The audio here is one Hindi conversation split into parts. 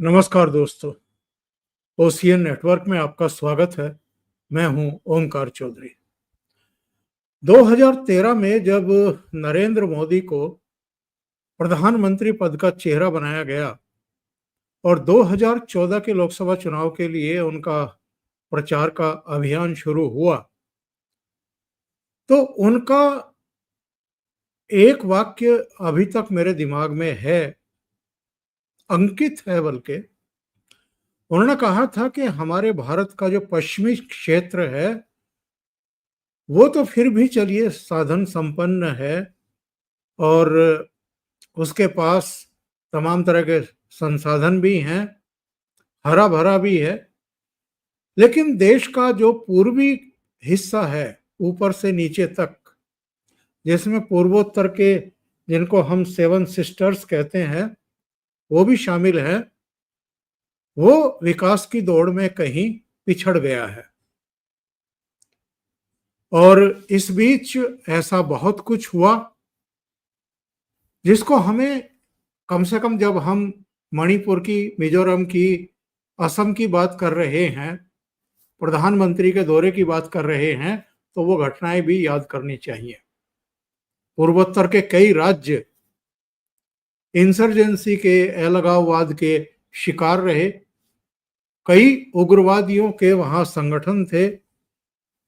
नमस्कार दोस्तों, ओशियन नेटवर्क में आपका स्वागत है। मैं हूं ओमकार चौधरी। 2013 में जब नरेंद्र मोदी को प्रधानमंत्री पद का चेहरा बनाया गया और 2014 के लोकसभा चुनाव के लिए उनका प्रचार का अभियान शुरू हुआ, तो उनका एक वाक्य अभी तक मेरे दिमाग में है, अंकित है बल्कि। उन्होंने कहा था कि हमारे भारत का जो पश्चिमी क्षेत्र है वो तो फिर भी चलिए साधन संपन्न है और उसके पास तमाम तरह के संसाधन भी हैं, हरा भरा भी है, लेकिन देश का जो पूर्वी हिस्सा है ऊपर से नीचे तक, जिसमें पूर्वोत्तर के जिनको हम सेवन सिस्टर्स कहते हैं वो भी शामिल है, वो विकास की दौड़ में कहीं पिछड़ गया है। और इस बीच ऐसा बहुत कुछ हुआ जिसको हमें कम से कम जब हम मणिपुर की, मिजोरम की, असम की बात कर रहे हैं, प्रधानमंत्री के दौरे की बात कर रहे हैं, तो वो घटनाएं भी याद करनी चाहिए। पूर्वोत्तर के कई राज्य इंसर्जेंसी के, अलगाववाद के शिकार रहे। कई उग्रवादियों के वहां संगठन थे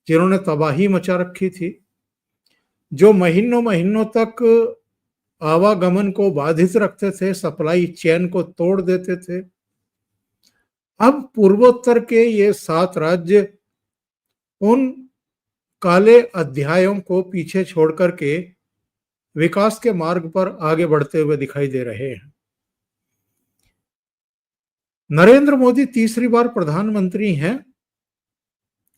जिन्होंने तबाही मचा रखी थी, जो महीनों महीनों तक आवागमन को बाधित रखते थे, सप्लाई चेन को तोड़ देते थे। अब पूर्वोत्तर के ये 7 राज्य उन काले अध्यायों को पीछे छोड़ करके विकास के मार्ग पर आगे बढ़ते हुए दिखाई दे रहे हैं। नरेंद्र मोदी तीसरी बार प्रधानमंत्री हैं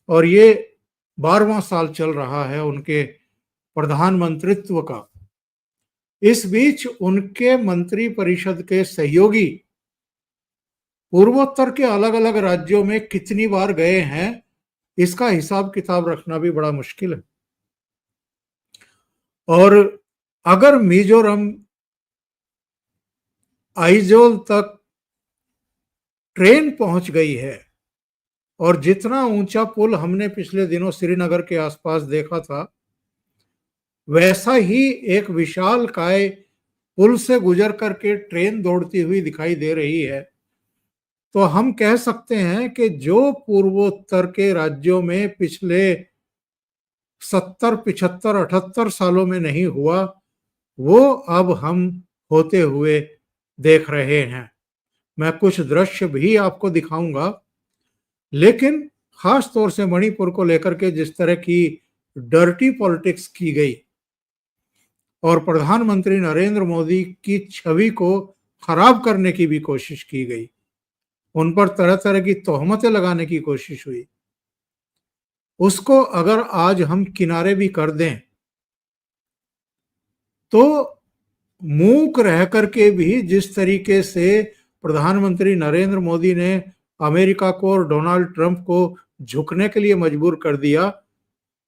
और ये 12वां साल चल रहा है उनके प्रधानमंत्रित्व का। इस बीच उनके मंत्री परिषद के सहयोगी पूर्वोत्तर के अलग अलग राज्यों में कितनी बार गए हैं, इसका हिसाब किताब रखना भी बड़ा मुश्किल है। और अगर मिजोरम आइजोल तक ट्रेन पहुंच गई है और जितना ऊंचा पुल हमने पिछले दिनों श्रीनगर के आसपास देखा था, वैसा ही एक विशालकाय पुल से गुजर करके ट्रेन दौड़ती हुई दिखाई दे रही है, तो हम कह सकते हैं कि जो पूर्वोत्तर के राज्यों में पिछले 70, 75, 78 सालों में नहीं हुआ, वो अब हम होते हुए देख रहे हैं। मैं कुछ दृश्य भी आपको दिखाऊंगा, लेकिन खास तौर से मणिपुर को लेकर के जिस तरह की डर्टी पॉलिटिक्स की गई और प्रधानमंत्री नरेंद्र मोदी की छवि को खराब करने की भी कोशिश की गई, उन पर तरह तरह की तोहमतें लगाने की कोशिश हुई, उसको अगर आज हम किनारे भी कर दें तो मूक रह करके भी जिस तरीके से प्रधानमंत्री नरेंद्र मोदी ने अमेरिका को और डोनाल्ड ट्रंप को झुकने के लिए मजबूर कर दिया,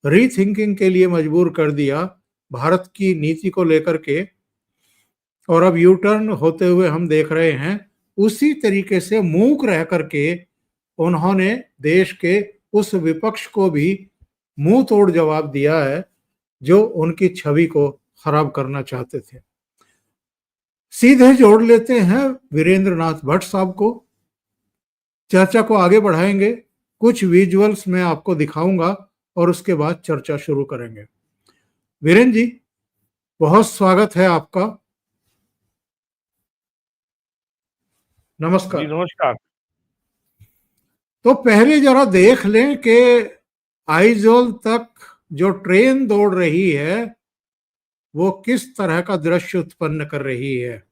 रीथिंकिंग के लिए मजबूर कर दिया भारत की नीति को लेकर के, और अब यू टर्न होते हुए हम देख रहे हैं, उसी तरीके से मूक रह करके उन्होंने देश के उस विपक्ष को भी मुंह तोड़ जवाब दिया है जो उनकी छवि को खराब करना चाहते थे। सीधे जोड़ लेते हैं वीरेंद्र नाथ भट्ट साहब को, चर्चा को आगे बढ़ाएंगे। कुछ विजुअल्स मैं आपको दिखाऊंगा और उसके बाद चर्चा शुरू करेंगे। वीरेंद्र जी, बहुत स्वागत है आपका। नमस्कार। जी नमस्कार। तो पहले जरा देख लें कि आइजोल तक जो ट्रेन दौड़ रही है वो किस तरह का दृश्य उत्पन्न कर रही है।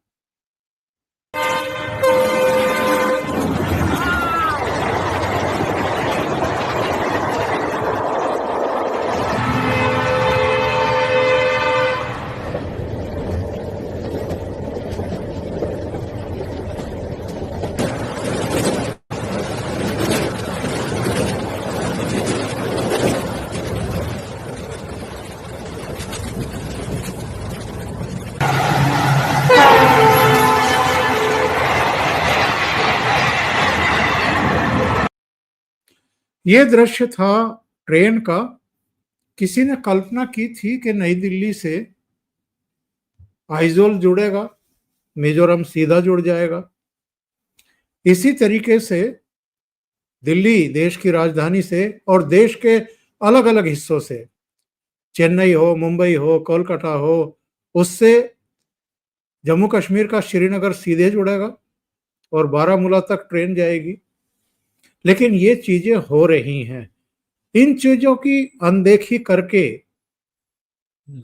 ये दृश्य था ट्रेन का। किसी ने कल्पना की थी कि नई दिल्ली से आइजोल जुड़ेगा, मिजोरम सीधा जुड़ जाएगा। इसी तरीके से दिल्ली देश की राजधानी से और देश के अलग अलग हिस्सों से, चेन्नई हो, मुंबई हो, कोलकाता हो, उससे जम्मू कश्मीर का श्रीनगर सीधे जुड़ेगा और बारामूला तक ट्रेन जाएगी। लेकिन ये चीजें हो रही हैं। इन चीजों की अनदेखी करके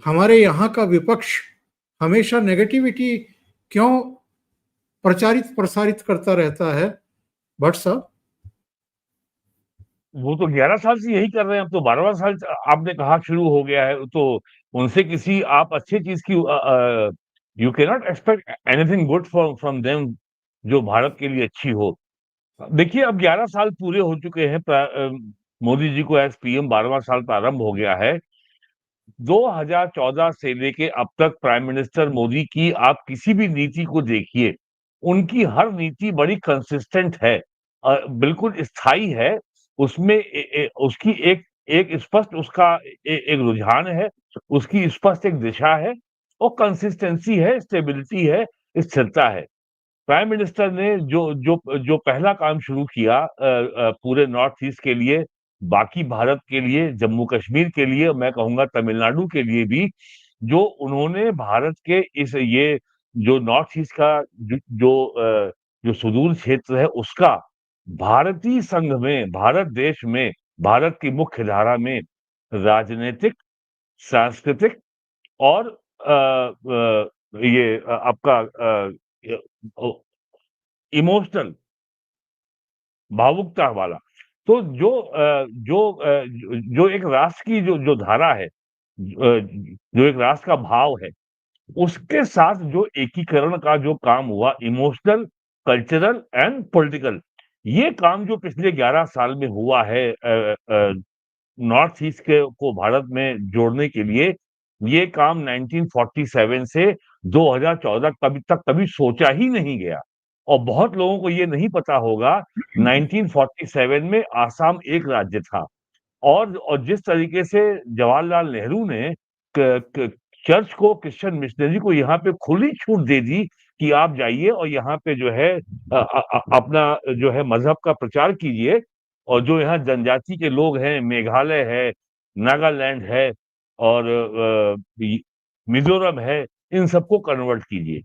हमारे यहाँ का विपक्ष हमेशा नेगेटिविटी क्यों प्रचारित प्रसारित करता रहता है भट्ट साहब? वो तो 11 साल से यही कर रहे हैं, अब तो 12वां साल आपने कहा शुरू हो गया है, तो उनसे किसी आप अच्छी चीज की you can not expect anything good from them जो भारत के लिए अच्छी हो। देखिए, अब 11 साल पूरे हो चुके हैं, मोदी जी को एज पीएम 12वां साल प्रारंभ हो गया है। 2014 से लेके अब तक प्राइम मिनिस्टर मोदी की आप किसी भी नीति को देखिए, उनकी हर नीति बड़ी कंसिस्टेंट है, बिल्कुल स्थायी है। उसमें उसकी एक एक स्पष्ट उसका एक रुझान है, उसकी स्पष्ट एक दिशा है, और कंसिस्टेंसी है, स्टेबिलिटी है, स्थिरता है। प्राइम मिनिस्टर ने जो जो जो पहला काम शुरू किया पूरे नॉर्थ ईस्ट के लिए, बाकी भारत के लिए, जम्मू कश्मीर के लिए, मैं कहूंगा तमिलनाडु के लिए भी, जो उन्होंने भारत के इस ये जो नॉर्थ ईस्ट का जो सुदूर क्षेत्र है उसका भारतीय संघ में, भारत देश में, भारत की मुख्य धारा में राजनीतिक, सांस्कृतिक और ये आपका इमोशनल, भावुकता वाला, तो जो एक राष्ट्र की जो जो धारा है, जो एक राष्ट्र का भाव है, उसके साथ जो एकीकरण का जो काम हुआ, इमोशनल, कल्चरल एंड पॉलिटिकल, ये काम जो पिछले 11 साल में हुआ है नॉर्थ ईस्ट के को भारत में जोड़ने के लिए, ये काम 1947 से 2014 तक कभी सोचा ही नहीं गया। और बहुत लोगों को ये नहीं पता होगा, 1947 में आसाम एक राज्य था, और जिस तरीके से जवाहरलाल नेहरू ने क, क, चर्च को, क्रिश्चियन मिशनरी को यहाँ पे खुली छूट दे दी कि आप जाइए और यहाँ पे जो है अपना जो है मजहब का प्रचार कीजिए, और जो यहाँ जनजाति के लोग हैं, मेघालय है, नागालैंड है, और मिजोरम है, इन सबको कन्वर्ट कीजिए।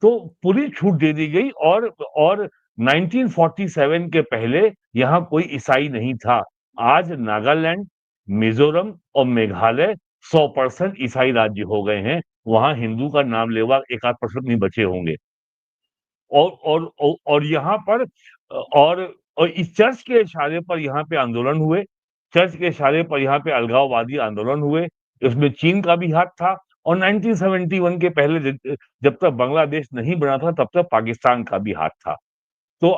तो पूरी छूट दे दी गई, और 1947 के पहले यहाँ कोई ईसाई नहीं था। आज नागालैंड, मिजोरम और मेघालय 100% ईसाई राज्य हो गए हैं। वहां हिंदू का नाम लेवा एक आध परसेंट नहीं बचे होंगे। और यहाँ पर और और इस चर्च के इशारे पर यहाँ पे आंदोलन हुए, चर्च के इशारे पर यहाँ पे अलगाववादी आंदोलन हुए। इसमें चीन का भी हाथ था, और 1971 के पहले जब तक बांग्लादेश नहीं बना था तब तक पाकिस्तान का भी हाथ था। तो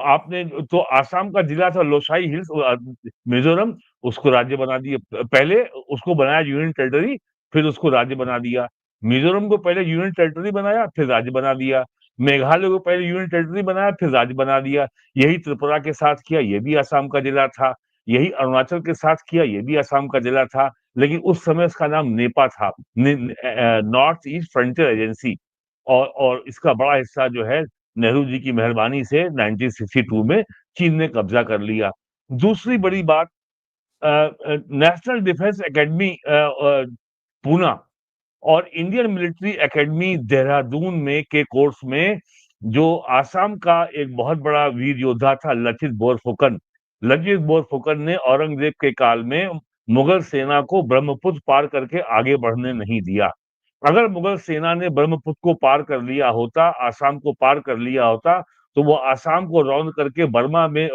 आसाम का जिला था लोसाई हिल्स, मिजोरम, उसको राज्य बना दिया। पहले उसको बनाया यूनियन टेरिटरी, फिर उसको राज्य बना दिया। मिजोरम को पहले यूनियन टेरिटरी बनाया, फिर राज्य बना दिया। मेघालय को पहले यूनियन टेरिटरी बनाया, फिर राज्य बना दिया। यही त्रिपुरा के साथ किया, ये भी आसाम का जिला था। यही अरुणाचल के साथ किया, ये भी आसाम का जिला था। लेकिन उस समय इसका नाम नेपा था, नॉर्थ ईस्ट फ्रंटियर एजेंसी। और इसका बड़ा हिस्सा जो है नेहरू जी की मेहरबानी से 1962 में चीन ने कब्जा कर लिया। दूसरी बड़ी बात, नेशनल डिफेंस एकेडमी पूना और इंडियन मिलिट्री एकेडमी देहरादून में के कोर्स में जो आसाम का एक बहुत बड़ा वीर योद्धा था लचित बोरफुकन, लचित बोरफुकन ने औरंगजेब के काल में मुगल सेना को ब्रह्मपुत्र पार करके आगे बढ़ने नहीं दिया। अगर मुगल सेना ने ब्रह्मपुत्र को पार कर लिया होता, आसाम को पार कर लिया होता, तो वो आसाम को रौंद करके बर्मा में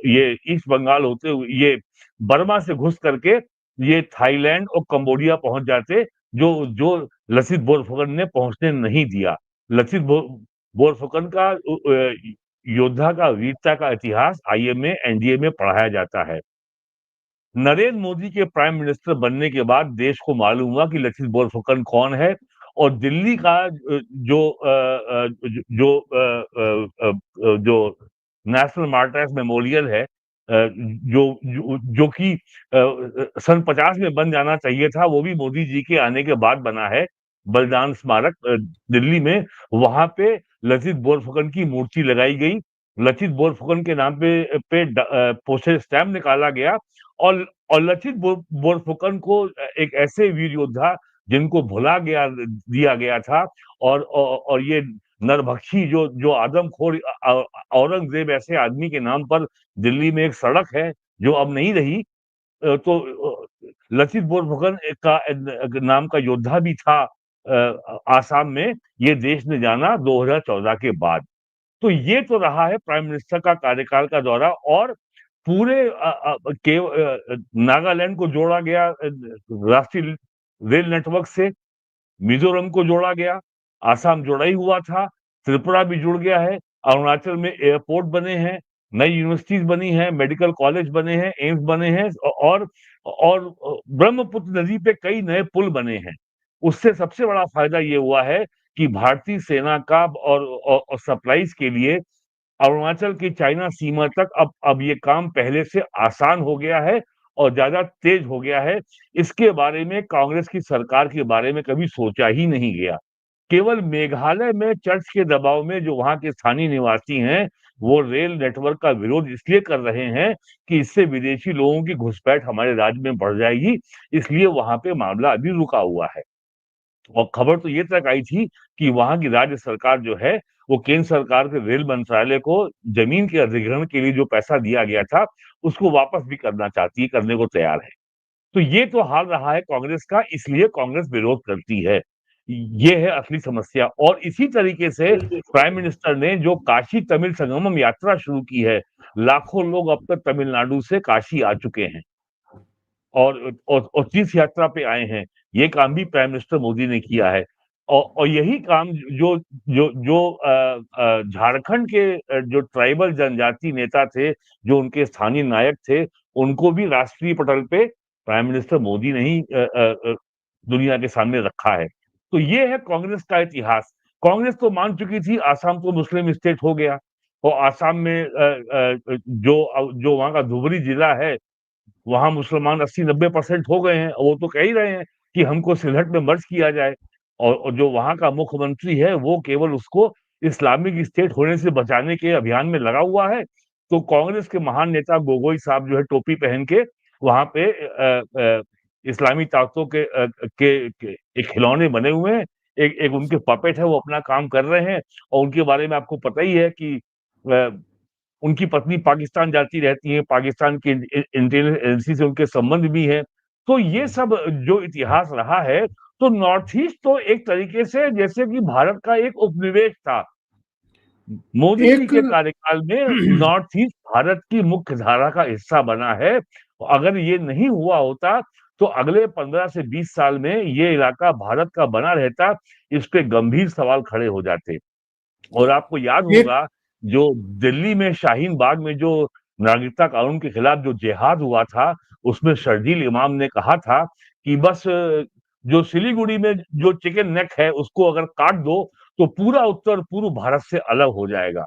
ये ईस्ट बंगाल होते हुए ये बर्मा से घुस करके ये थाईलैंड और कंबोडिया पहुंच जाते, जो जो लचित बोरफुकन ने पहुंचने नहीं दिया। लचित बोरफुकन का योद्धा का, वीरता का इतिहास आईएमए एनडीए में पढ़ाया जाता है। नरेंद्र मोदी के प्राइम मिनिस्टर बनने के बाद देश को मालूम हुआ कि लचित बोरफुकन कौन है, और दिल्ली का जो नेशनल मार्टर्स मेमोरियल है, जो कि सन 50 में बन जाना चाहिए था, वो भी मोदी जी के आने के बाद बना है। बलिदान स्मारक दिल्ली में, वहां पे लचित बोरफुकन की मूर्ति लगाई गई। लचित बोरफुकन के नाम पे पोस्टल स्टैम्प निकाला गया, और लचित बोरफुकन को एक ऐसे वीर योद्धा जिनको भुला गया दिया गया था, और ये नरभक्षी जो आदमखोर औरंगजेब ऐसे आदमी के नाम पर दिल्ली में एक सड़क है जो अब नहीं रही। तो लचित बोरफुकन का नाम का योद्धा भी था आसाम में, ये देश ने जाना 2014 के बाद। तो ये तो रहा है प्राइम मिनिस्टर का कार्यकाल का दौरा, और पूरे नागालैंड को जोड़ा गया राष्ट्रीय रेल नेटवर्क से, मिजोरम को जोड़ा गया, आसाम जुड़ा ही हुआ था, त्रिपुरा भी जुड़ गया है, अरुणाचल में एयरपोर्ट बने हैं, नई यूनिवर्सिटीज बनी हैं, मेडिकल कॉलेज बने हैं, एम्स बने हैं, और ब्रह्मपुत्र नदी पे कई नए पुल बने हैं। उससे सबसे बड़ा फायदा ये हुआ है कि भारतीय सेना का और सप्लाईज के लिए अरुणाचल की चाइना सीमा तक अब ये काम पहले से आसान हो गया है और ज्यादा तेज हो गया है। इसके बारे में कांग्रेस की सरकार के बारे में कभी सोचा ही नहीं गया। केवल मेघालय में चर्च के दबाव में जो वहां के स्थानीय निवासी हैं, वो रेल नेटवर्क का विरोध इसलिए कर रहे हैं कि इससे विदेशी लोगों की घुसपैठ हमारे राज्य में बढ़ जाएगी, इसलिए वहां पे मामला अभी रुका हुआ है। और खबर तो ये तक आई थी कि वहां की राज्य सरकार जो है, वो केंद्र सरकार के रेल मंत्रालय को जमीन के अधिग्रहण के लिए जो पैसा दिया गया था, उसको वापस भी करना चाहती है, करने को तैयार है। तो ये तो हाल रहा है कांग्रेस का, इसलिए कांग्रेस विरोध करती है। ये है असली समस्या। और इसी तरीके से प्राइम मिनिस्टर ने जो काशी तमिल संगमम यात्रा शुरू की है, लाखों लोग अब तक तमिलनाडु से काशी आ चुके हैं और तीर्थ यात्रा पे आए हैं। ये काम भी प्राइम मिनिस्टर मोदी ने किया है। और यही काम जो जो जो झारखंड के जो ट्राइबल जनजाति नेता थे, जो उनके स्थानीय नायक थे, उनको भी राष्ट्रीय पटल पे प्राइम मिनिस्टर मोदी ने ही दुनिया के सामने रखा है। तो ये है कांग्रेस का इतिहास। कांग्रेस तो मान चुकी थी आसाम तो मुस्लिम स्टेट हो गया, और आसाम में जो वहां का धुबरी जिला है, वहां मुसलमान 80-90% हो गए हैं। वो तो कह ही रहे हैं कि हमको सिलहट में मर्ज किया जाए, और जो वहां का मुख्यमंत्री है, वो केवल उसको इस्लामिक स्टेट होने से बचाने के अभियान में लगा हुआ है। तो कांग्रेस के महान नेता गोगोई साहब जो है टोपी पहन के वहां पे इस्लामी ताकतों के एक खिलौने बने हुए हैं, एक उनके पपेट है, वो अपना काम कर रहे हैं। और उनके बारे में आपको पता ही है कि उनकी पत्नी पाकिस्तान जाती रहती है, पाकिस्तान की इंटेलिजेंस एजेंसी से उनके संबंध भी हैं। तो ये सब जो इतिहास रहा है, तो नॉर्थ ईस्ट तो एक तरीके से जैसे कि भारत का एक उपनिवेश था। मोदी जी एक के कार्यकाल में नॉर्थ ईस्ट भारत की मुख्य धारा का हिस्सा बना है। अगर ये नहीं हुआ होता, तो अगले 15 से 20 साल में ये इलाका भारत का बना रहता, इस पे गंभीर सवाल खड़े हो जाते। और आपको याद एक होगा, जो दिल्ली में शाहीन बाग में जो नागरिकता कानून के खिलाफ जो जिहाद हुआ था, उसमें शर्जील इमाम ने कहा था कि बस जो सिलीगुड़ी में जो चिकन नेक है, उसको अगर काट दो, तो पूरा उत्तर पूर्व भारत से अलग हो जाएगा।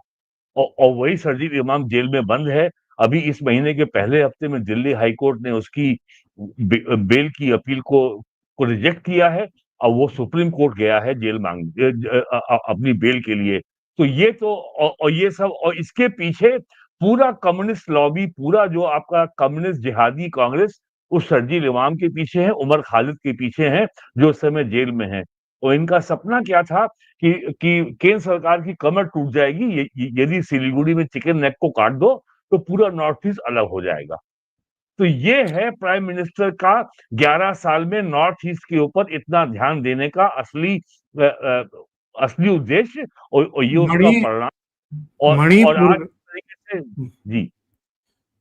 और वही शर्जील इमाम जेल में बंद है। अभी इस महीने के पहले हफ्ते में दिल्ली हाई कोर्ट ने उसकी बेल की अपील को रिजेक्ट किया है, और वो सुप्रीम कोर्ट गया है जेल अपनी बेल के लिए। तो ये तो और ये सब, और इसके पीछे पूरा कम्युनिस्ट लॉबी, पूरा जो आपका कम्युनिस्ट जिहादी कांग्रेस उस शर्जील इमाम के पीछे है, उमर खालिद के पीछे है, जो इस समय जेल में है। और इनका सपना क्या था कि केंद्र सरकार की कमर टूट जाएगी यदि सिलीगुड़ी में चिकन नेक को काट दो, तो पूरा नॉर्थ ईस्ट अलग हो जाएगा। तो ये है प्राइम मिनिस्टर का 11 साल में नॉर्थ ईस्ट के ऊपर इतना ध्यान देने का असली उद्देश्य, और ये उसका मणि परिणाम। और मणिपुर आज तरीके से जी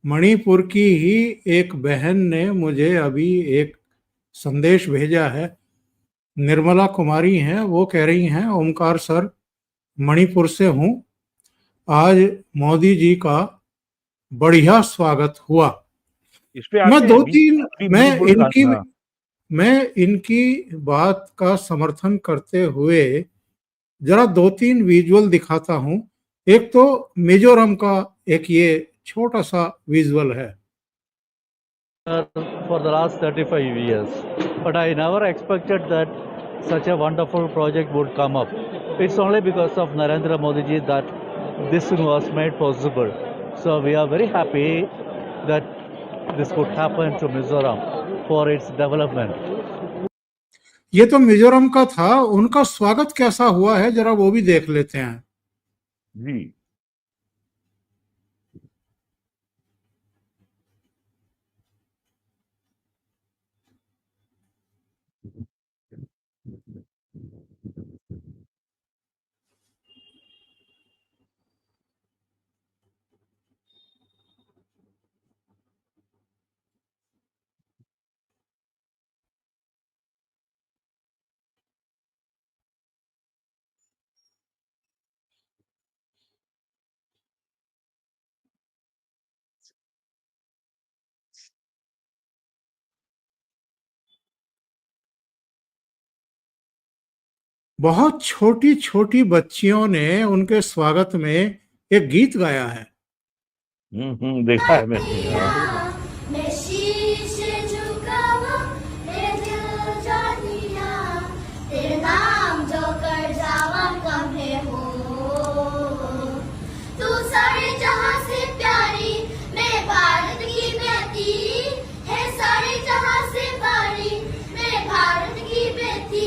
मणिपुर की ही एक बहन ने मुझे अभी एक संदेश भेजा है। निर्मला कुमारी हैं, वो कह रही हैं, ओमकार सर, मणिपुर से हूँ। आज मोदी जी का बढ़िया स्वागत हुआ। इस पे मैं आते दो हैं तीन अभी मैं मणिपुर का। इनकी हाँ, मैं इनकी बात का समर्थन करते हुए जरा 2-3 विजुअल दिखाता हूं। एक तो मिजोरम का एक ये छोटा सा विजुअल है। For the last 35 years, but I never expected that such a wonderful project would come up. It's only because of Narendra Modi ji that this was made possible. So we are very happy that this could happen to Mizoram for its development. ये तो मिजोरम का था, उनका स्वागत कैसा हुआ है जरा वो भी देख लेते हैं। जी। बहुत छोटी छोटी बच्चियों ने उनके स्वागत में एक गीत गाया है। देखा है मैंने। मैं शीश झुकाऊं, मेरे दिल जानिया, तेरे नाम जो कर जावा कभी हो। तू सारे जहां से प्यारी, मैं भारत की बेटी है, सारे जहां से बारी, मैं भारत की बेटी,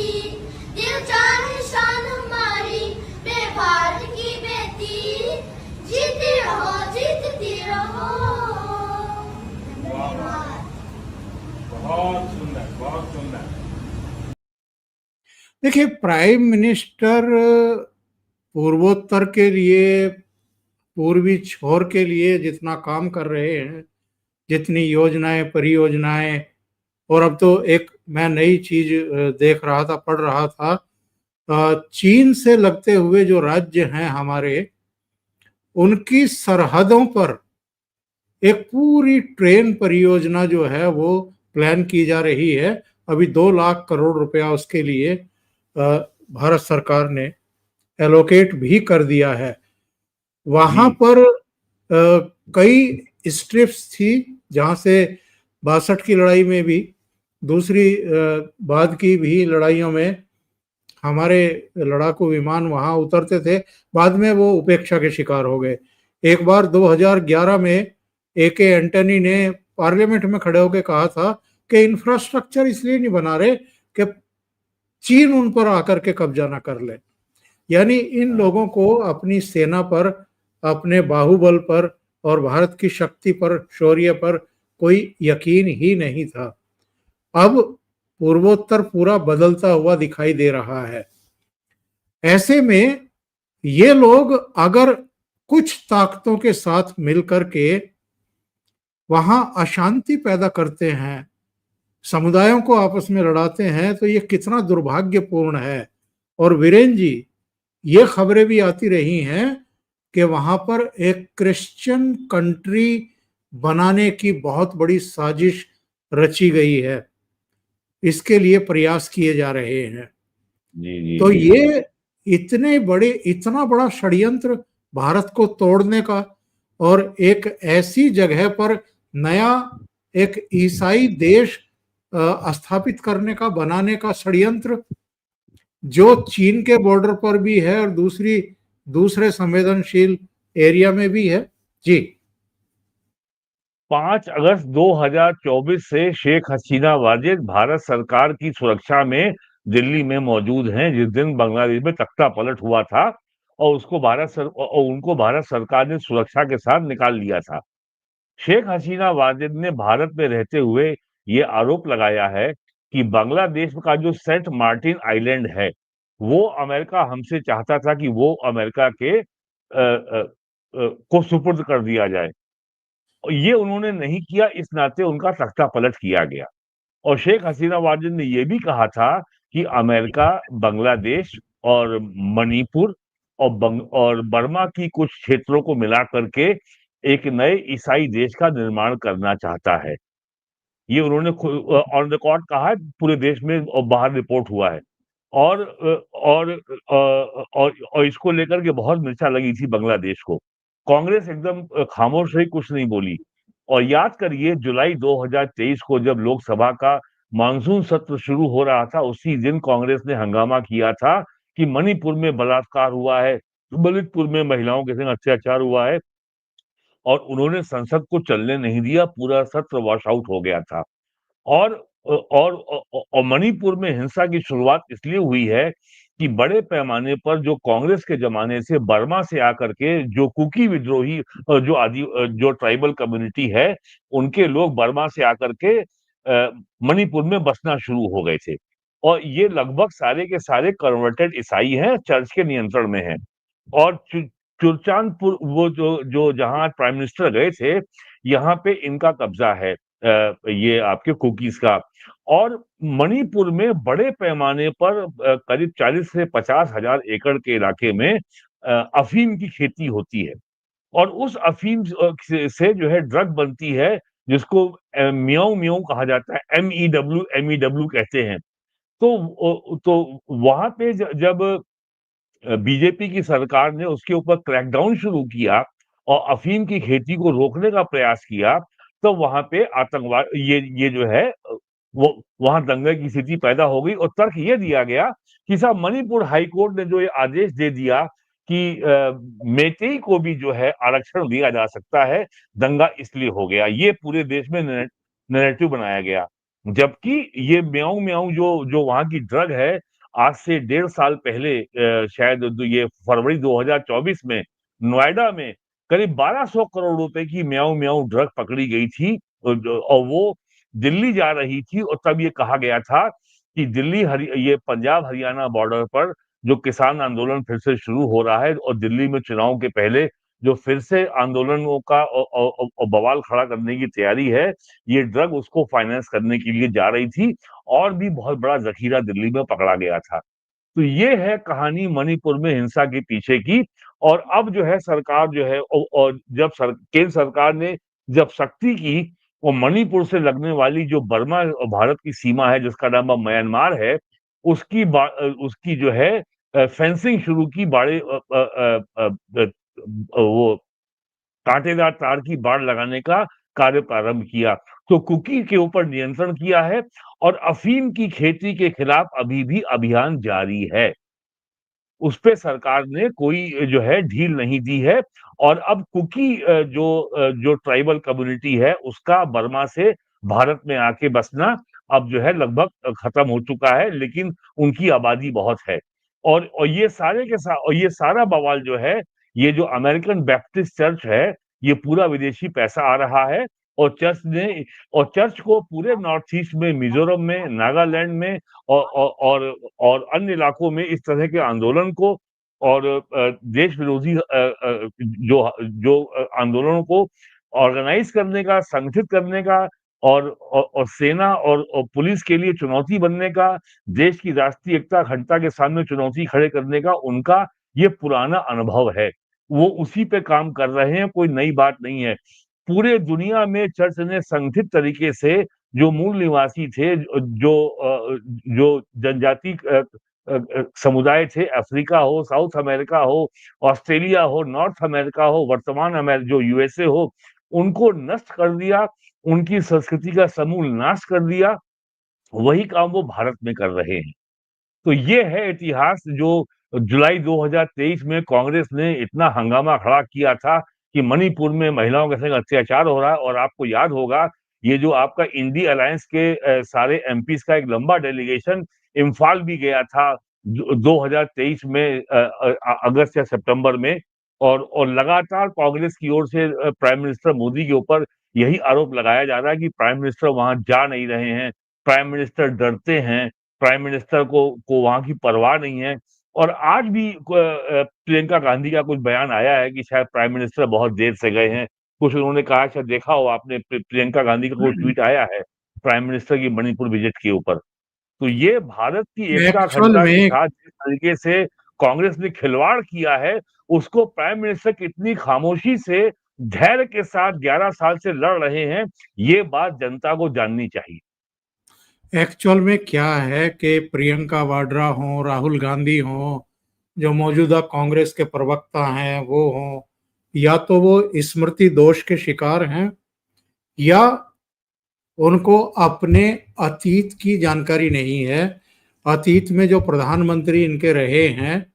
दिल जान शान हमारी, मैं भारत की बेटी, जीती रहो जीतती रहो। बहुत सुंदर, बहुत सुंदर। देखिए, प्राइम मिनिस्टर पूर्वोत्तर के लिए, पूर्वी छोर के लिए जितना काम कर रहे हैं, जितनी योजनाएं परियोजनाएं, और अब तो एक मैं नई चीज देख रहा था, पढ़ रहा था, चीन से लगते हुए जो राज्य हैं हमारे, उनकी सरहदों पर एक पूरी ट्रेन परियोजना जो है वो प्लान की जा रही है। अभी 2 लाख करोड़ रुपया उसके लिए भारत सरकार ने एलोकेट भी कर दिया है। वहां पर कई स्ट्रिप्स थी जहां से 62 की लड़ाई में भी, दूसरी बाद की भी लड़ाइयों में हमारे लड़ाकू विमान वहां उतरते थे। बाद में वो उपेक्षा के शिकार हो गए। एक बार 2011 में AK एंटनी ने पार्लियामेंट में खड़े होकर कहा था कि इंफ्रास्ट्रक्चर इसलिए नहीं बना रहे कि चीन उन पर आकर के कब्जा ना कर ले। यानी इन लोगों को अपनी सेना पर, अपने बाहुबल पर और भारत की शक्ति पर, शौर्य पर कोई यकीन ही नहीं था। अब पूर्वोत्तर पूरा बदलता हुआ दिखाई दे रहा है। ऐसे में ये लोग अगर कुछ ताकतों के साथ मिलकर के वहां अशांति पैदा करते हैं, समुदायों को आपस में लड़ाते हैं, तो ये कितना दुर्भाग्यपूर्ण है। और वीरेन जी, ये खबरें भी आती रही हैं कि वहां पर एक क्रिश्चियन कंट्री बनाने की बहुत बड़ी साजिश रची गई है, इसके लिए प्रयास किए जा रहे हैं। जी, तो जी। ये इतना बड़ा षड्यंत्र भारत को तोड़ने का और एक ऐसी जगह पर नया एक ईसाई देश स्थापित करने का, बनाने का षड्यंत्र, जो चीन के बॉर्डर पर भी है और दूसरे संवेदनशील एरिया में भी है। जी। 5 अगस्त 2024 से शेख हसीना वाजिद भारत सरकार की सुरक्षा में दिल्ली में मौजूद हैं, जिस दिन बांग्लादेश में तख्ता पलट हुआ था और उनको भारत सरकार ने सुरक्षा के साथ निकाल लिया था। शेख हसीना वाजिद ने भारत में रहते हुए ये आरोप लगाया है कि बांग्लादेश का जो सेंट मार्टिन आइलैंड है, वो अमेरिका हमसे चाहता था कि वो अमेरिका के को सुपुर्द कर दिया जाए। ये उन्होंने नहीं किया, इस नाते उनका तख्ता पलट किया गया। और शेख हसीना वाजिद ने ये भी कहा था कि अमेरिका बांग्लादेश और मणिपुर और बर्मा की कुछ क्षेत्रों को मिला करके एक नए ईसाई देश का निर्माण करना चाहता है। ये उन्होंने ऑन रिकॉर्ड कहा है, पूरे देश में और बाहर रिपोर्ट हुआ है। और और इसको लेकर के बहुत मिर्चा लगी थी बांग्लादेश को। कांग्रेस एकदम खामोश रही, कुछ नहीं बोली। और याद करिए जुलाई 2023 को जब लोकसभा का मानसून सत्र शुरू हो रहा था, उसी दिन कांग्रेस ने हंगामा किया था कि मणिपुर में बलात्कार हुआ है, ललितपुर में महिलाओं के संग अत्याचार हुआ है, और उन्होंने संसद को चलने नहीं दिया, पूरा सत्र वॉश आउट हो गया था। और मणिपुर में हिंसा की शुरुआत इसलिए हुई है कि बड़े पैमाने पर जो कांग्रेस के जमाने से बर्मा से आकर के जो कुकी विद्रोही जो ट्राइबल कम्युनिटी है, उनके लोग बर्मा से आकर के मणिपुर में बसना शुरू हो गए थे। और ये लगभग सारे के सारे कन्वर्टेड ईसाई हैं, चर्च के नियंत्रण में हैं। और चुरचांदपुर, वो जो जहां प्राइम मिनिस्टर गए थे, यहाँ पे इनका कब्जा है, ये आपके कुकीज का। और मणिपुर में बड़े पैमाने पर करीब 40 से 50 हजार एकड़ के इलाके में अफीम की खेती होती है। और उस अफीम से जो है ड्रग बनती है, जिसको म्याऊ म्याऊ कहा जाता है, MEW कहते हैं। तो वहां पे जब बीजेपी की सरकार ने उसके ऊपर क्रैकडाउन शुरू किया और अफीम की खेती को रोकने का प्रयास किया, तो वहां पे आतंकवाद, ये जो है वो वहां दंगे की स्थिति पैदा हो गई। और तर्क ये दिया गया कि साहब मणिपुर हाई कोर्ट ने जो ये आदेश दे दिया कि मेतेई को भी जो है आरक्षण दिया जा सकता है, दंगा इसलिए हो गया। ये पूरे देश में नैरेटिव बनाया गया। जबकि ये म्याऊ म्याऊ जो वहां की ड्रग है, आज से 1.5 साल पहले शायद ये फरवरी 2024 में नोएडा में करीब 1200 करोड़ रुपए की म्याऊ म्याऊ ड्रग पकड़ी गई थी, और वो दिल्ली जा रही थी। और तब ये कहा गया था कि ये पंजाब हरियाणा बॉर्डर पर जो किसान आंदोलन फिर से शुरू हो रहा है, और दिल्ली में चुनाव के पहले जो फिर से आंदोलनों का और बवाल खड़ा करने की तैयारी है, ये ड्रग उसको फाइनेंस करने के लिए जा रही थी। और भी बहुत बड़ा जखीरा दिल्ली में पकड़ा गया था। तो ये है कहानी मणिपुर में हिंसा के पीछे की। और अब जो है सरकार जो है, और जब केंद्र सरकार ने जब सख्ती की, वो मणिपुर से लगने वाली जो बर्मा और भारत की सीमा है, जिसका नाम अब म्यांमार है, उसकी जो है फेंसिंग शुरू की, वो कांटेदार तार की बाड़ लगाने का कार्य प्रारंभ किया। तो कुकी के ऊपर नियंत्रण किया है, और अफीम की खेती के खिलाफ अभी भी अभियान जारी है। उस पे सरकार ने कोई जो है ढील नहीं दी है। और अब कुकी जो ट्राइबल कम्युनिटी है, उसका बर्मा से भारत में आके बसना अब जो है लगभग खत्म हो चुका है, लेकिन उनकी आबादी बहुत है। और ये सारे के और ये सारा बवाल जो है, ये जो अमेरिकन बैप्टिस्ट चर्च है, ये पूरा विदेशी पैसा आ रहा है। और चर्च को पूरे नॉर्थ ईस्ट में, मिजोरम में, नागालैंड में और अन्य इलाकों में इस तरह के आंदोलन को और देश विरोधी जो आंदोलनों को ऑर्गेनाइज करने का, संगठित करने का, और सेना और पुलिस के लिए चुनौती बनने का, देश की राष्ट्रीय एकता अखंडता के सामने चुनौती खड़े करने का उनका ये पुराना अनुभव है। वो उसी पे काम कर रहे हैं, कोई नई बात नहीं है। पूरे दुनिया में चर्च ने संगठित तरीके से जो मूल निवासी थे, जो जनजाति समुदाय थे, अफ्रीका हो, साउथ अमेरिका हो, ऑस्ट्रेलिया हो, नॉर्थ अमेरिका हो, वर्तमान जो यूएसए हो, उनको नष्ट कर दिया, उनकी संस्कृति का समूल नाश कर दिया। वही काम वो भारत में कर रहे हैं। तो ये है इतिहास, जो जुलाई 2023 में कांग्रेस ने इतना हंगामा खड़ा किया था कि मणिपुर में महिलाओं के संग अत्याचार हो रहा है। और आपको याद होगा, ये जो आपका इंडी अलायंस के सारे एमपीज का एक लंबा डेलीगेशन इम्फाल भी गया था 2023 में, अगस्त या सितंबर में। और लगातार कांग्रेस की ओर से प्राइम मिनिस्टर मोदी के ऊपर यही आरोप लगाया जा रहा है कि प्राइम मिनिस्टर वहां जा नहीं रहे हैं, प्राइम मिनिस्टर डरते हैं, प्राइम मिनिस्टर को वहां की परवाह नहीं है। और आज भी प्रियंका गांधी का कुछ बयान आया है कि शायद प्राइम मिनिस्टर बहुत देर से गए हैं। कुछ उन्होंने कहा, शायद देखा हो आपने, प्रियंका गांधी का कोई ट्वीट आया है प्राइम मिनिस्टर की मणिपुर विजिट के ऊपर। तो ये भारत की एकता अखंडता के साथ जिस तरीके से कांग्रेस ने खिलवाड़ किया है, उसको प्राइम मिनिस्टर कितनी खामोशी से, धैर्य के साथ 11 साल से लड़ रहे हैं, ये बात जनता को जाननी चाहिए। एक्चुअल में क्या है कि प्रियंका वाड्रा हो, राहुल गांधी हो, जो मौजूदा कांग्रेस के प्रवक्ता हैं वो हों, या तो वो स्मृति दोष के शिकार हैं या उनको अपने अतीत की जानकारी नहीं है। अतीत में जो प्रधानमंत्री इनके रहे हैं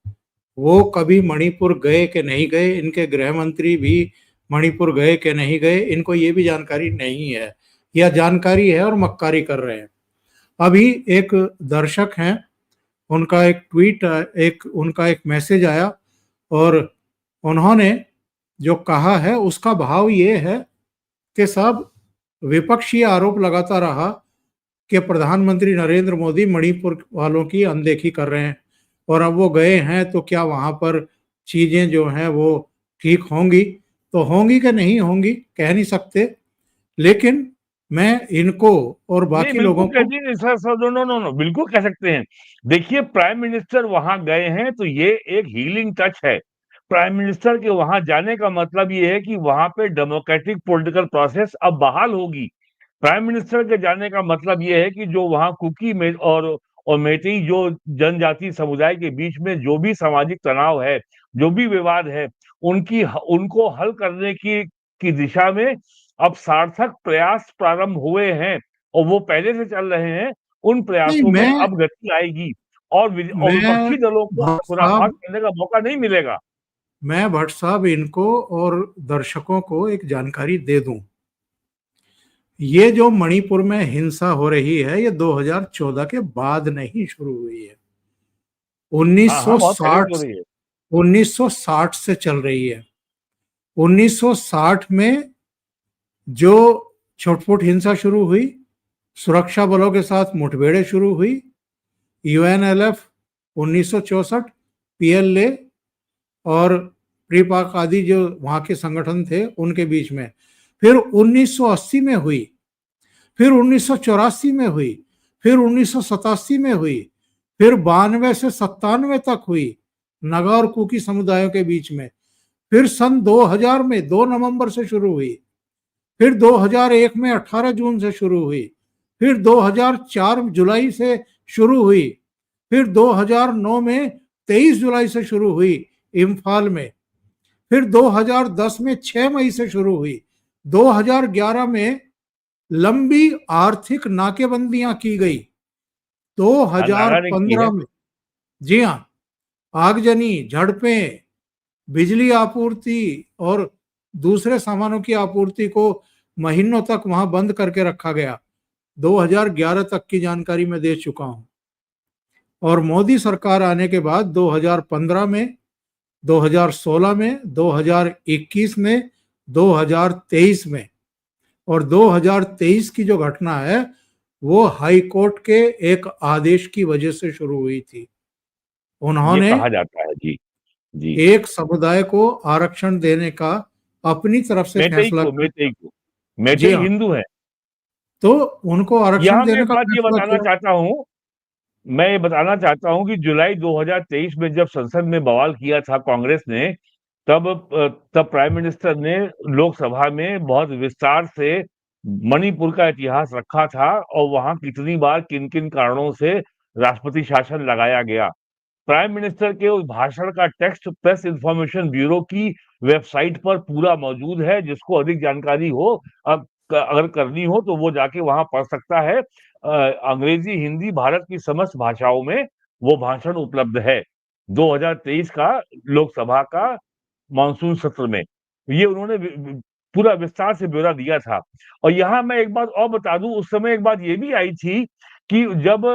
वो कभी मणिपुर गए कि नहीं गए, इनके गृह मंत्री भी मणिपुर गए कि नहीं गए, इनको ये भी जानकारी नहीं है, या जानकारी है और मक्कारी कर रहे हैं। अभी एक दर्शक हैं, उनका एक मैसेज आया और उन्होंने जो कहा है उसका भाव ये है कि साहब विपक्ष ये आरोप लगाता रहा कि प्रधानमंत्री नरेंद्र मोदी मणिपुर वालों की अनदेखी कर रहे हैं और अब वो गए हैं तो क्या वहां पर चीजें जो हैं वो ठीक होंगी, तो होंगी कि नहीं होंगी कह नहीं सकते, लेकिन मैं इनको और नहीं, बाकी बिल्कुल लोगों कह को दीजिए सर, नो, बिल्कुल कह सकते हैं। देखिए, प्राइम मिनिस्टर वहां गए हैं तो ये एक हीलिंग टच है। प्राइम मिनिस्टर के वहां जाने का मतलब ये है कि वहां पे डेमोक्रेटिक पॉलिटिकल प्रोसेस अब बहाल होगी। प्राइम मिनिस्टर के जाने का मतलब ये है कि जो वहां कुकी में और मेइतेई जो जनजाति समुदाय के बीच में जो भी सामाजिक तनाव है, जो भी विवाद है, उनको हल करने की दिशा में अब सार्थक प्रयास प्रारंभ हुए हैं और वो पहले से चल रहे हैं। उन नहीं। प्रयासों में अब गति आएगी और मैं विपक्षी दलों को भट्ट खुराफात साहब करने का मौका नहीं मिलेगा। मैं भट्ट साहब इनको और दर्शकों को एक जानकारी दे दूं। ये जो मणिपुर में हिंसा हो रही है ये 2014 के बाद नहीं शुरू हुई है, हाँ, बहुत पहले से हो 1960 रही है। 1960 से चल रही है। 1960 में जो छुटपुट हिंसा शुरू हुई, सुरक्षा बलों के साथ मुठभेड़ें शुरू हुई, यूएनएलएफ 1964, पीएलए और प्रीपाक आदि जो वहां के संगठन थे उनके बीच में, फिर 1980 में हुई, फिर 1984 में हुई, फिर 1987 में हुई, फिर 92 से 97 तक हुई नगा और कुकी समुदायों के बीच में, फिर सन 2000 में 2 नवंबर से शुरू हुई, फिर 2001 में 18 जून से शुरू हुई, फिर 2004 जुलाई से शुरू हुई, फिर 2009 में 23 जुलाई से शुरू हुई इम्फाल में, फिर 2010 में 6 मई से शुरू हुई, 2011 में लंबी आर्थिक नाकेबंदियां की गई, नागा ने की है। 2015 में, जी हाँ, आगजनी, झड़पें, बिजली आपूर्ति और दूसरे सामानों की आपूर्ति को महीनों तक वहां बंद करके रखा गया। 2011 तक की जानकारी मैं दे चुका हूं और मोदी सरकार आने के बाद 2015 में, 2016 में, 2021 में, 2023 में और 2023 की जो घटना है वो हाई कोर्ट के एक आदेश की वजह से शुरू हुई थी। उन्होंने ये कहा जाता है जी, जी। एक समुदाय को आरक्षण देने का अपनी तरफ से मेइतेई फैसला को किया। मेइतेई को जी मेइतेई हाँ, हिंदू है। तो उनको आरक्षण यहाँ मैं देने एक का बात ये फैसला बताना किया। चाहता हूँ मैं ये बताना चाहता हूँ कि जुलाई 2023 में जब संसद में बवाल किया था कांग्रेस ने, तब प्राइम मिनिस्टर ने लोकसभा में बहुत विस्तार से मणिपुर का इतिहास रखा था और वहां कितनी बार किन-किन कारणों से राष्ट्रपति शासन लगाया गया। प्राइम मिनिस्टर के उस भाषण का टेक्स्ट प्रेस इंफॉर्मेशन ब्यूरो की वेबसाइट पर पूरा मौजूद है। जिसको अधिक जानकारी हो, अगर करनी हो तो वो जाके वहां पढ़ सकता है। अंग्रेजी, हिंदी, भारत की समस्त भाषाओं में वो भाषण उपलब्ध है 2023 का लोकसभा का मानसून सत्र में। ये उन्होंने पूरा विस्तार से ब्यौरा दिया था। और यहाँ मैं एक बात और बता दूं, उस समय एक बात ये भी आई थी कि जब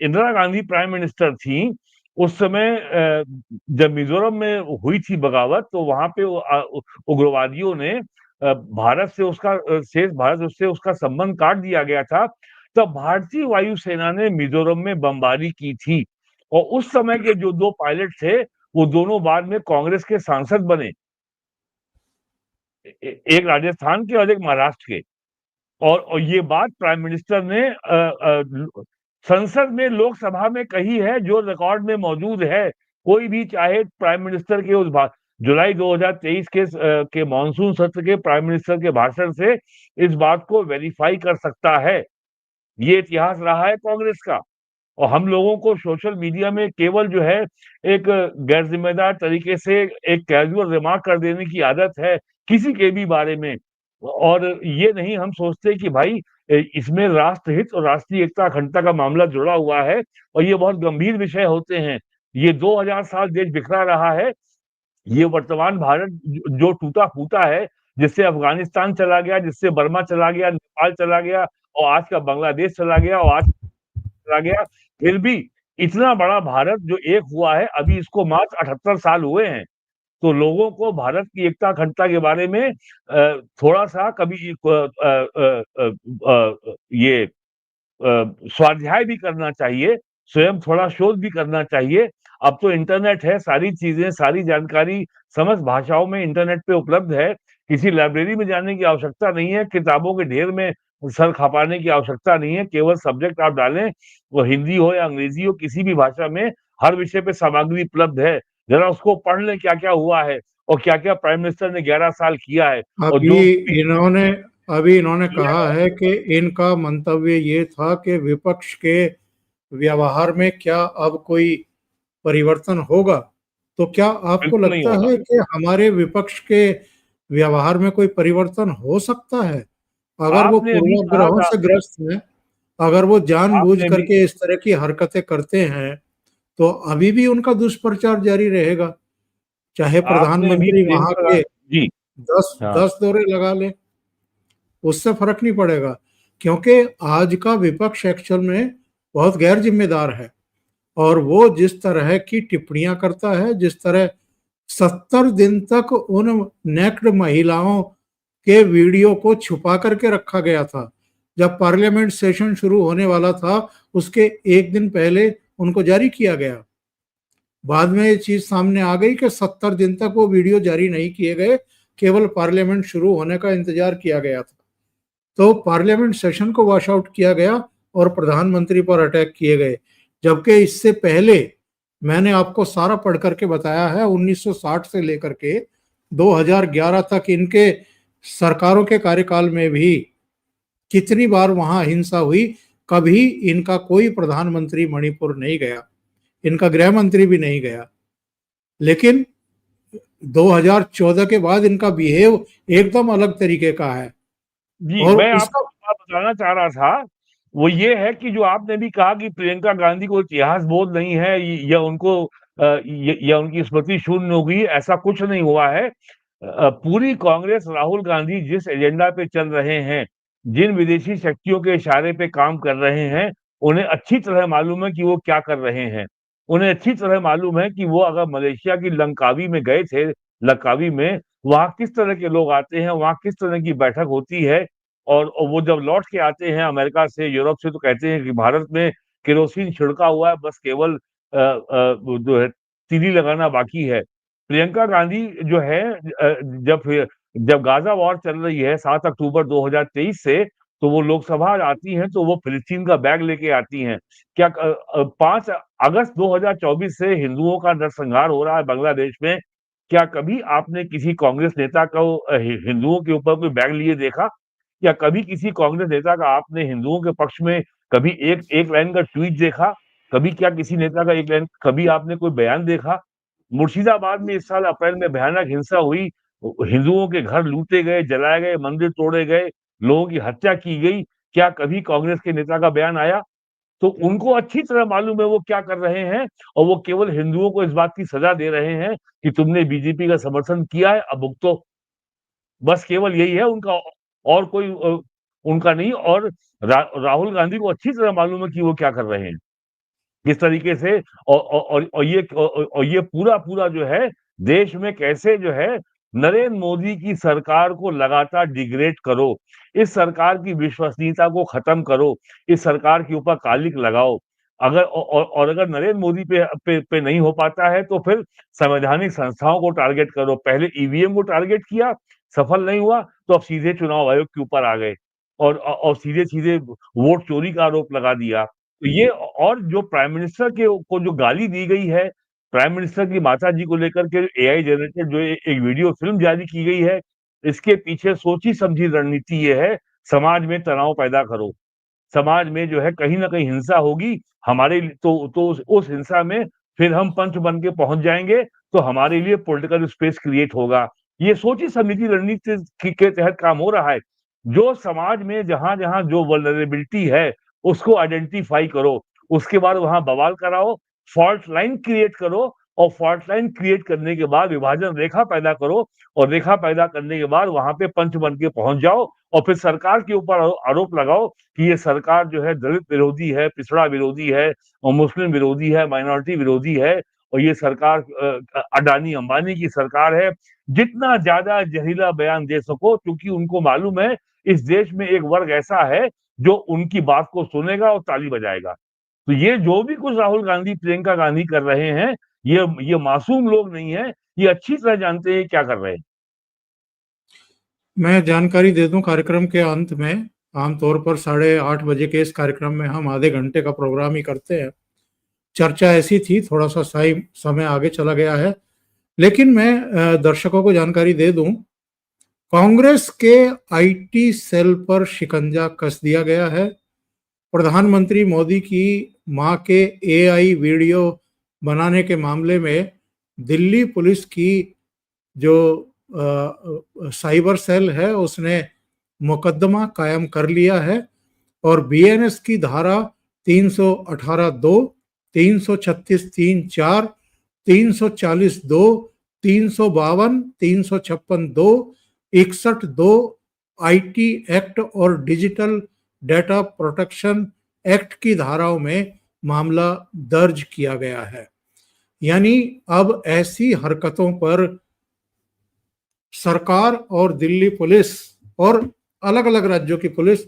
इंदिरा गांधी प्राइम मिनिस्टर थी, उस समय जब मिजोरम में हुई थी बगावत, तो वहां पे उग्रवादियों ने भारत से उसका संबंध काट दिया गया था। तब भारतीय वायुसेना ने मिजोरम में बमबारी की थी और उस समय के जो 2 पायलट थे वो दोनों बाद में कांग्रेस के सांसद बने। एक राजस्थान के और एक महाराष्ट्र के। और ये बात प्राइम मिनिस्टर ने संसद में, लोकसभा में कही है, जो रिकॉर्ड में मौजूद है। कोई भी चाहे प्राइम मिनिस्टर के उस जुलाई 2023 के मानसून सत्र के प्राइम मिनिस्टर के भाषण से इस बात को वेरीफाई कर सकता है। ये इतिहास रहा है कांग्रेस का और हम लोगों को सोशल मीडिया में केवल जो है एक गैर जिम्मेदार तरीके से एक कैजुअल रिमार्क कर देने की आदत है किसी के भी बारे में। और ये नहीं हम सोचते कि भाई इसमें राष्ट्रहित और राष्ट्रीय एकता अखंडता का मामला जुड़ा हुआ है और ये बहुत गंभीर विषय होते हैं। ये 2000 साल देश बिखरा रहा है। ये वर्तमान भारत जो टूटा-फूटा है, जिससे अफ़गानिस्तान चला गया, जिससे बर्मा चला गया, नेपाल चला गया और आज का बांग्लादेश चला गया और आज चला गया, फिर भी इतना बड़ा भारत जो एक हुआ है, अभी इसको मात्र 78 साल हुए हैं। तो लोगों को भारत की एकता अखंडता के बारे में थोड़ा-सा कभी ये स्वाध्याय भी करना चाहिए, स्वयं थोड़ा शोध भी करना चाहिए। अब तो इंटरनेट है, सारी चीज़ें, सारी जानकारी समस्त भाषाओं में इंटरनेट पे उपलब्ध है। किसी लाइब्रेरी में जाने की आवश्यकता नहीं है, किताबों के ढेर में सर खपाने की आवश्यकता नहीं है, केवल सब्जेक्ट आप डालें, वो हिंदी हो या अंग्रेज़ी हो, किसी भी भाषा में हर विषय पे सामग्री उपलब्ध है। ज़रा उसको पढ़ लें क्या-क्या हुआ है और क्या-क्या प्राइम मिनिस्टर ने 11 साल किया है और अभी जो इन्होंने अभी इन्होंने किया कहा है है कि इनका मंतव्य ये था कि विपक्ष के व्यवहार में क्या अब कोई परिवर्तन होगा? तो क्या आपको बिल्कुल नहीं लगता होगा। है कि हमारे विपक्ष के व्यवहार में कोई परिवर्तन हो सकता है? अगर वो आपने अभी कहा पूर्वाग्रहों था से ग्रस्त हैं, अगर वो जानबूझ आपने भी करके इस तरह की हरकतें करते हैं, तो अभी भी उनका दुष्प्रचार जारी रहेगा। चाहे आपने अभी प्रधानमंत्री वहाँ प्रियंका के जी, 10 हाँ। 10 दौरे लगा लें, उससे फ़र्क नहीं पड़ेगा। क्योंकि आज का विपक्ष एक्चुअल में बहुत गैर ज़िम्मेदार है और वो जिस तरह की टिप्पणियाँ करता है, जिस तरह 70 दिन तक उन नेक्ड महिलाओं के वीडियो को छुपा करके रखा गया था। जब पार्लियामेंट सेशन शुरू होने वाला था, उसके 1 दिन पहले उनको जारी किया गया। बाद में ये चीज़ सामने आ गई कि 70 दिन तक वो वीडियो जारी नहीं किए गए, केवल पार्लियामेंट शुरू होने का इंतज़ार किया गया था। तो पार्लियामेंट सेशन को वॉश आउट किया गया और प्रधानमंत्री पर अटैक किए गए। जबकि इससे पहले मैंने आपको सारा पढ़ करके बताया है 1960 से लेकर के 2011 तक इनके सरकारों के कार्यकाल में भी कितनी बार वहाँ हिंसा हुई, कभी इनका कोई प्रधानमंत्री मणिपुर नहीं गया, इनका गृह मंत्री भी नहीं गया। लेकिन 2014 के बाद इनका बिहेव एकदम अलग तरीके का है जी, और मैं उसका आपको जो बात बताना चाह रहा था, वो ये है कि जो आपने भी कहा कि प्रियंका गांधी को इतिहास बोध नहीं है या उनको या उनकी स्मृति शून्य हो गई, ऐसा कुछ नहीं हुआ है। पूरी कांग्रेस राहुल गांधी जिस एजेंडा पे चल रहे हैं, जिन विदेशी शक्तियों के इशारे पे काम कर रहे हैं, उन्हें अच्छी तरह मालूम है कि वो क्या कर रहे हैं। उन्हें अच्छी तरह मालूम है कि वो अगर मलेशिया की लंकावी में गए थे, लंकावी में, वहाँ किस तरह के लोग आते हैं, वहाँ किस तरह की बैठक होती है और वो जब लौट के आते हैं अमेरिका से, यूरोप से तो कहते हैं कि भारत में केरोसिन छिड़का हुआ है, बस केवल वो जो है तीली लगाना बाकी है। प्रियंका गांधी जो है जब गाज़ा वॉर चल रही है 7 अक्टूबर 2023 से, तो वो लोकसभा आती हैं, तो वो फिलिस्तीन का बैग लेके आती हैं। 5 अगस्त 2024 से हिंदुओं का नरसंहार हो रहा है बांग्लादेश में। क्या कभी आपने किसी कांग्रेस नेता को हिंदुओं के ऊपर कोई बैग लिए देखा? या कभी किसी कांग्रेस नेता का आपने हिंदुओं के पक्ष में कभी एक एक लाइन का ट्वीट देखा? कभी क्या किसी नेता का एक लाइन कभी आपने कोई बयान देखा? मुर्शिदाबाद में इस साल अप्रैल में भयानक हिंसा हुई, हिंदुओं के घर लूटे गए, जलाए गए, मंदिर तोड़े गए, लोगों की हत्या की गई। क्या कभी कांग्रेस के नेता का बयान आया? तो उनको अच्छी तरह मालूम है वो क्या कर रहे हैं और वो केवल हिंदुओं को इस बात की सज़ा दे रहे हैं कि तुमने बीजेपी का समर्थन किया है, अब भुगतो। बस केवल यही है उनका और कोई उनका नहीं और राहुल गांधी को अच्छी तरह मालूम है कि वो क्या कर रहे हैं। किस तरीके से और ये पूरा जो है देश में कैसे जो है नरेंद्र मोदी की सरकार को लगातार डिग्रेड करो, इस सरकार की विश्वसनीयता को खत्म करो, इस सरकार के ऊपर कालिक लगाओ। अगर और अगर नरेंद्र मोदी पे नहीं हो पाता है तो फिर संवैधानिक संस्थाओं को टारगेट करो। पहले ईवीएम को टारगेट किया, सफल नहीं हुआ, तो अब सीधे चुनाव आयोग के ऊपर आ गए और सीधे-सीधे वोट चोरी का आरोप लगा दिया। तो ये और जो प्राइम मिनिस्टर के को जो गाली दी गई है, प्राइम मिनिस्टर की माताजी को लेकर के एआई जनरेटेड जो एक वीडियो फ़िल्म जारी की गई है, इसके पीछे सोची-समझी रणनीति ये है, समाज में तनाव पैदा करो। समाज में जो है कहीं ना कहीं हिंसा होगी, हमारे तो उस हिंसा में फिर हम पंच बन के पहुंच जाएंगे, तो हमारे लिए पॉलिटिकल स्पेस क्रिएट होगा। ये सोची समझी रणनीति के तहत काम हो रहा है। जो समाज में जहां जहां जो वल्नरेबिलिटी है उसको आइडेंटिफाई करो, उसके बाद वहां बवाल कराओ, फॉल्ट लाइन क्रिएट करो, और फॉल्ट लाइन क्रिएट करने के बाद विभाजन रेखा पैदा करो, और रेखा पैदा करने के बाद वहां पे पंच बन के पहुंच जाओ, और फिर सरकार के ऊपर आरोप लगाओ कि ये सरकार जो है दलित विरोधी है, पिछड़ा विरोधी है, और मुस्लिम विरोधी है, माइनॉरिटी विरोधी है, और ये सरकार अडानी अंबानी की सरकार है। जितना ज्यादा जहरीला बयान दे सको, क्योंकि उनको मालूम है इस देश में एक वर्ग ऐसा है जो उनकी बात को सुनेगा और ताली बजाएगा। तो ये जो भी कुछ राहुल गांधी, प्रियंका गांधी कर रहे हैं, ये मासूम लोग नहीं है, ये अच्छी तरह जानते हैं क्या कर रहे हैं। मैं जानकारी दे दूं कार्यक्रम के अंत में, आमतौर पर 8:30 बजे के इस कार्यक्रम में हम आधे घंटे का प्रोग्राम ही करते हैं। चर्चा ऐसी थी, थोड़ा सा समय आगे चला गया है, लेकिन मैं दर्शकों को जानकारी दे दूं, कांग्रेस के आईटी सेल पर शिकंजा कस दिया गया है। प्रधानमंत्री मोदी की मां के एआई वीडियो बनाने के मामले में दिल्ली पुलिस की जो साइबर सेल है उसने मुकदमा कायम कर लिया है, और बीएनएस की धारा 318(2), 336(3)(4), 340(2), 352, 356(2), 61(2) आईटी एक्ट और डिजिटल डेटा प्रोटेक्शन एक्ट की धाराओं में मामला दर्ज किया गया है। यानी अब ऐसी हरकतों पर सरकार और दिल्ली पुलिस और अलग अलग राज्यों की पुलिस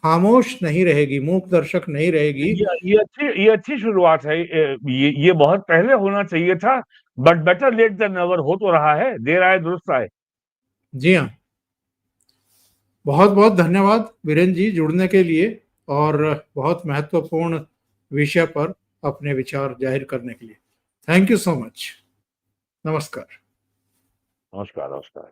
खामोश नहीं रहेगी, मूक दर्शक नहीं रहेगी। ये अच्छी शुरुआत है। ये बहुत पहले होना चाहिए था, but better late than never. हो तो रहा है, देर आए दुरुस्त आए। जी हाँ, बहुत बहुत धन्यवाद वीरेंद्र जी जुड़ने के लिए और बहुत महत्वपूर्ण विषय पर अपने विचार जाहिर करने के लिए। Thank you so much. नमस्कार। नमस्कार।